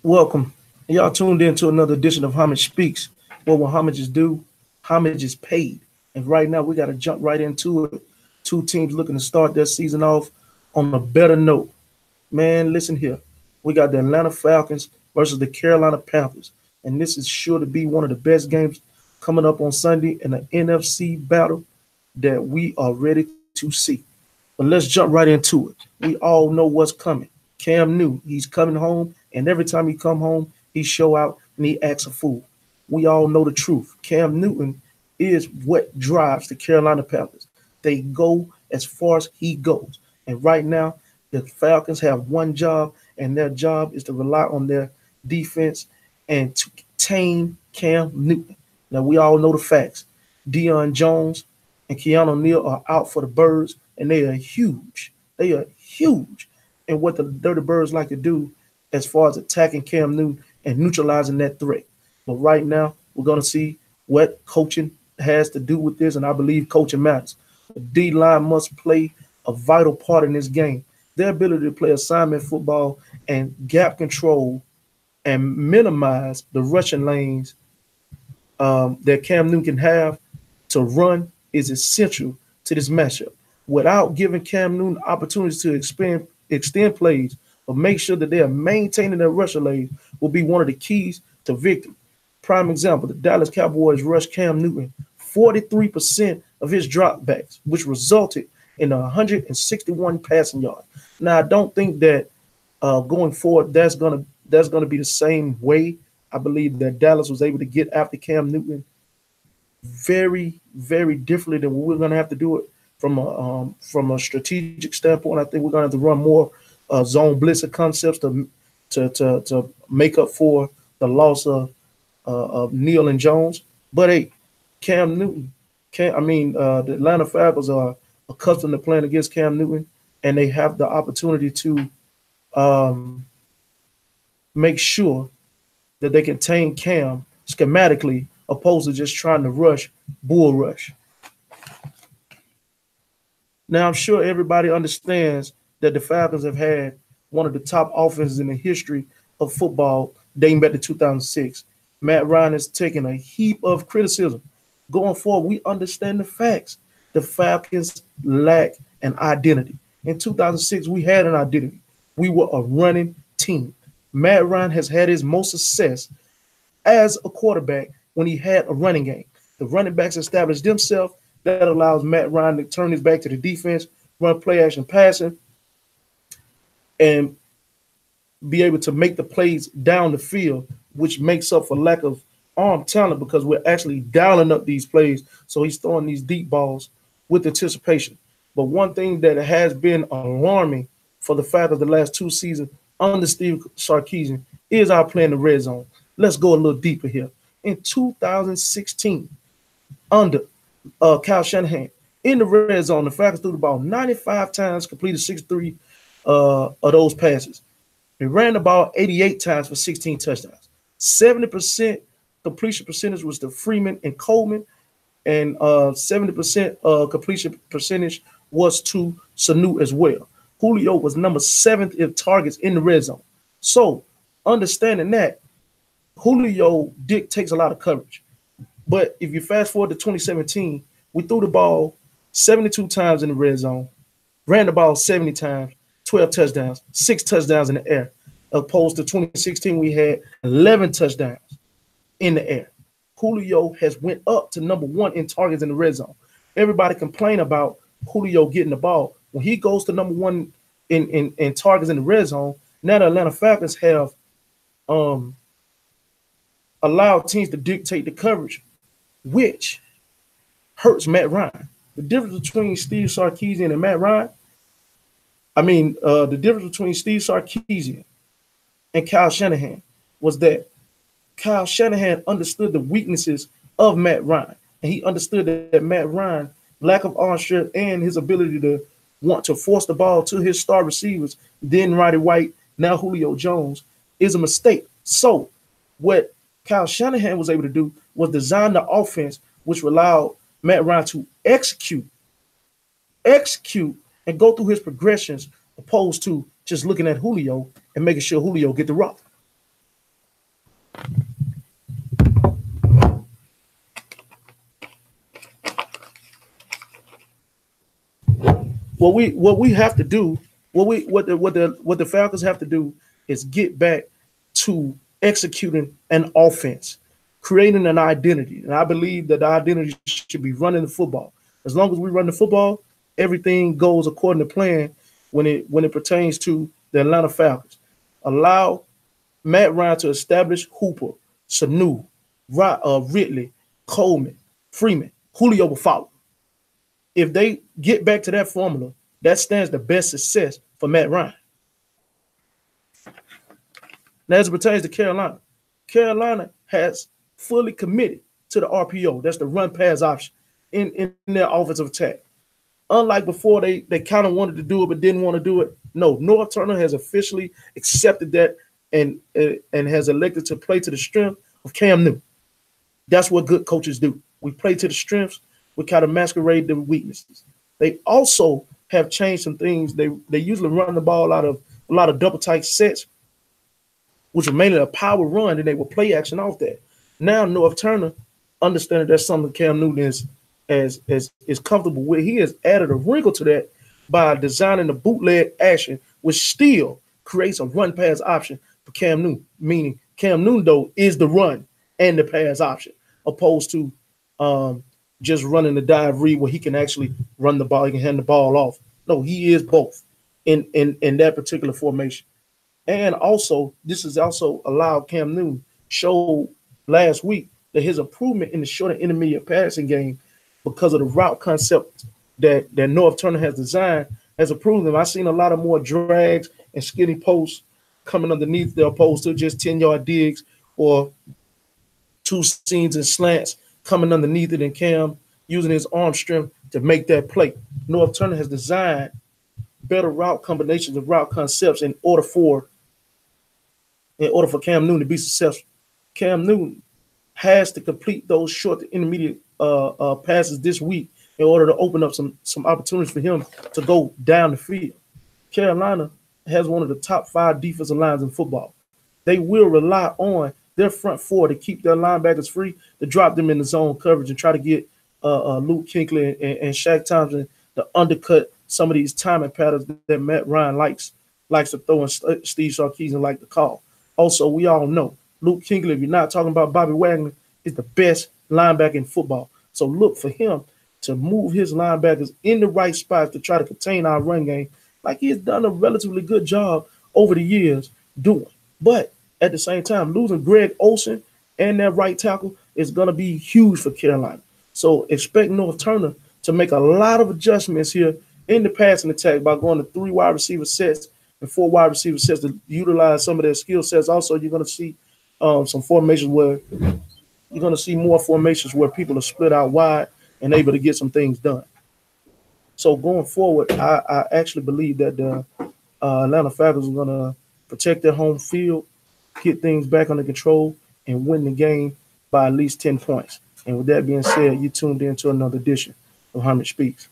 Welcome. Y'all tuned in to another edition of Homage Speaks. What will homages do? Homage is paid. And right now we got to jump right into it. Two teams looking to start their season off on a better note. Man, listen here. We got the Atlanta Falcons versus the Carolina Panthers. And this is sure to be one of the best games coming up on Sunday in the NFC battle that we are ready to see. But let's jump right into it. We all know what's coming. Cam Newton, he's coming home, and every time he come home, he show out and he acts a fool. We all know the truth. Cam Newton is what drives the Carolina Panthers. They go as far as he goes. And right now, the Falcons have one job, and their job is to rely on their defense and to tame Cam Newton. Now, we all know the facts. Deion Jones and Keanu Neal are out for the birds, and they are huge. They are huge. And what the Dirty Birds like to do as far as attacking Cam Newton and neutralizing that threat. But right now, we're going to see what coaching has to do with this, and I believe coaching matters. The D-line must play a vital part in this game. Their ability to play assignment football and gap control and minimize the rushing lanes that Cam Newton can have to run is essential to this matchup. Without giving Cam Newton opportunities to extend plays or make sure that they are maintaining their rushing lanes will be one of the keys to victory. Prime example, the Dallas Cowboys rushed Cam Newton 43% of his dropbacks, which resulted in 161 passing yards. Now, I don't think that going forward that's gonna be the same way. I believe that Dallas was able to get after Cam Newton very, very differently than what we're gonna have to do it from a strategic standpoint. I think we're gonna have to run more zone blitzer concepts to make up for the loss of Neal and Jones. But hey, Cam Newton, the Atlanta Falcons are accustomed to playing against Cam Newton, and they have the opportunity to make sure that they contain Cam schematically, opposed to just trying to bull rush. Now, I'm sure everybody understands that the Falcons have had one of the top offenses in the history of football dating back to 2006. Matt Ryan has taken a heap of criticism. Going forward, we understand the facts. The Falcons lack an identity. In 2006, we had an identity. We were a running team. Matt Ryan has had his most success as a quarterback when he had a running game. The running backs established themselves. That allows Matt Ryan to turn his back to the defense, run play action passing, and be able to make the plays down the field, which makes up for lack of arm talent because we're actually dialing up these plays. So he's throwing these deep balls with anticipation. But one thing that has been alarming for the Falcons the last two seasons under Steve Sarkisian is our play in the red zone. Let's go a little deeper here. In 2016, under Kyle Shanahan, in the red zone, the Falcons threw the ball 95 times, completed 63 of those passes. They ran the ball 88 times for 16 touchdowns. 70% completion percentage was to Freeman and Coleman, and 70% completion percentage was to Sanu as well. Julio was number 7 in targets in the red zone. So, understanding that, Julio takes a lot of coverage. But if you fast forward to 2017, we threw the ball 72 times in the red zone, ran the ball 70 times, 12 touchdowns, 6 touchdowns in the air. Opposed to 2016, we had 11 touchdowns in the air. Julio has went up to number 1 in targets in the red zone. Everybody complain about Julio getting the ball. When he goes to number 1 in targets in the red zone, now the Atlanta Falcons have allowed teams to dictate the coverage, which hurts Matt Ryan. The difference between Steve Sarkisian and Matt Ryan, the difference between Steve Sarkisian and Kyle Shanahan was that Kyle Shanahan understood the weaknesses of Matt Ryan, and he understood that Matt Ryan, lack of arm strength and his ability to want to force the ball to his star receivers, then Roddy White, now Julio Jones, is a mistake. So what Kyle Shanahan was able to do was design the offense which allowed Matt Ryan to execute, and go through his progressions, opposed to just looking at Julio and making sure Julio get the rock. what we have to do, what the Falcons have to do is get back to executing an offense, creating an identity. And I believe that the identity should be running the football. As long as we run the football, everything goes according to plan when it pertains to the Atlanta Falcons. Allow Matt Ryan to establish Hooper, Sanu, Ridley, Coleman, Freeman, Julio will follow. If they get back to that formula, that stands the best success for Matt Ryan. Now, as it pertains to Carolina, Carolina has fully committed to the RPO. That's the run pass option in their offensive attack. Unlike before, they kind of wanted to do it but didn't want to do it. No, North Turner has officially accepted that and has elected to play to the strength of Cam Newton. That's what good coaches do. We play to the strengths. We kind of masquerade the weaknesses. They also have changed some things. They usually run the ball out of a lot of double tight sets, which are mainly a power run, and they will play action off that. Now North Turner, understanding that's something Cam Newton is comfortable with, he has added a wrinkle to that by designing a bootleg action, which still creates a run pass option for Cam Newton, meaning Cam Newton, though, is the run and the pass option, opposed to just running the dive read where he can actually run the ball, he can hand the ball off. No, he is both in that particular formation. And also, this has also allowed Cam Newton show last week that his improvement in the short and intermediate passing game because of the route concept that North Turner has designed has improved them. I've seen a lot of more drags and skinny posts coming underneath there opposed to just 10-yard digs or two seams and slants coming underneath it, and Cam using his arm strength to make that play. North Turner has designed better route combinations and route concepts in order for Cam Newton to be successful. Cam Newton has to complete those short to intermediate passes this week in order to open up some opportunities for him to go down the field. Carolina has one of the top 5 defensive lines in football. They will rely on their front four to keep their linebackers free, to drop them in the zone coverage and try to get Luke Kuechly and Shaq Thompson to undercut some of these timing patterns that Matt Ryan likes to throw and Steve Sarkisian like to call. Also, we all know Luke Kuechly, if you're not talking about Bobby Wagner, is the best linebacker in football. So look for him to move his linebackers in the right spots to try to contain our run game, like he has done a relatively good job over the years doing. But at the same time, losing Greg Olsen and that right tackle is going to be huge for Carolina. So expect North Turner to make a lot of adjustments here in the passing attack by going to 3 wide receiver sets and 4 wide receiver sets to utilize some of their skill sets. Also, you're going to see some formations where you're going to see more formations where people are split out wide and able to get some things done. So going forward, I actually believe that the Atlanta Falcons are going to protect their home field, get things back under control, and win the game by at least 10 points. And with that being said, you tuned in to another edition of Homage Speaks.